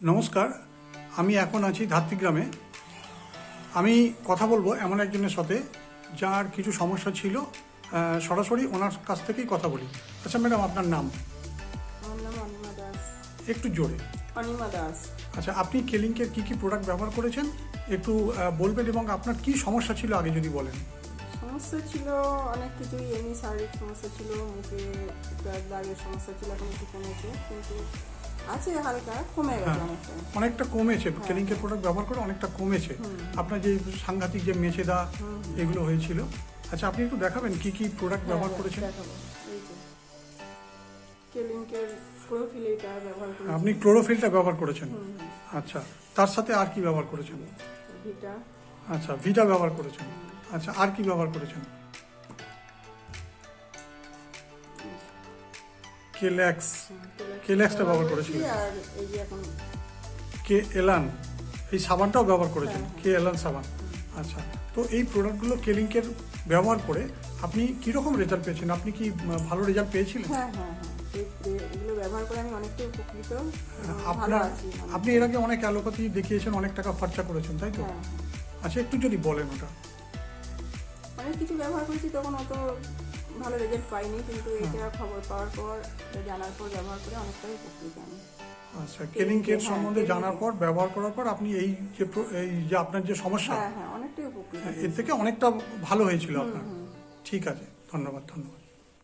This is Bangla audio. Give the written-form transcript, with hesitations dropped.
নমস্কার, আমি এখন আছি ধাত্রীগ্রামে। আমি কথা বলবো এমন একজনের সাথে যার কিছু সমস্যা ছিল। সরাসরি ওনার কাছ থেকেই কথা বলি। আচ্ছা ম্যাডাম, আপনার নাম? আমার নাম অনিমা দাস। একটু জোরে। অনিমা দাস। আচ্ছা, আপনি কেলিংকের কি কি প্রোডাক্ট ব্যবহার করেছেন একটু বলবেন, এবং আপনার কি সমস্যা ছিল আগে যদি বলেন। সমস্যা ছিল অনেক কিছুই, এমনি শারীরিক সমস্যা ছিল, মুখে দাগের সমস্যা ছিল, এখন একটু কমেছে, কিন্তু আছে হালকা, কমে গেছে অনেকটা। অনেকটা কমেছে, কেলিংকের প্রোডাক্ট ব্যবহার করে অনেকটা কমেছে। আপনার যে সাংঘাতিক যে মেচেদা এগুলো হয়েছিল। আচ্ছা, আপনি একটু দেখাবেন কি কি প্রোডাক্ট ব্যবহার করেছেন। দেখাবো, এই যে কেলিংকের ক্লোরোফিল এটা ব্যবহার করেছি। আপনি ক্লোরোফিলটা ব্যবহার করেছেন। আচ্ছা, তার সাথে আর কি ব্যবহার করেছেন? ভিটা। আচ্ছা, ভিটা ব্যবহার করেছেন। আচ্ছা, আর কি ব্যবহার করেছেন? কেল্যাক্সটা ব্যবহার করেছিলেন। আর এই যে এখন কে এলান, এই সাবানটাও ব্যবহার করেছেন। কে এলান সাবান। আচ্ছা, তো এই প্রোডাক্টগুলো কেলিংকের ব্যবহার করে আপনি কীরকম রেজাল্ট পেয়েছেন? আপনি কি ভালো রেজাল্ট পেয়েছিলেন? হ্যাঁ, এগুলো ব্যবহার করে আমি অনেকটাই উপকৃত। আপনার আপনি এর আগে অনেক অ্যালোপ্যাথি দেখিয়েছেন, অনেক টাকা খরচা করেছেন, তাই তো? আচ্ছা, একটু যদি বলেন ওটা। অনেক কিছু ব্যবহার করেছি, তখন অত ভালো রেজাল্ট পাইনি, কিন্তু এটা খবর পাওয়ার পর, জানার পর ব্যবহার করে অনেকটাই উপকৃত আমি। আচ্ছা, কেলিংকের সম্বন্ধে জানার পর, ব্যবহার করার পর আপনি এই যে আপনার যে সমস্যা, অনেকটাই উপকৃত। এর থেকে অনেকটা ভালো হয়েছিল আপনার। ঠিক আছে, ধন্যবাদ।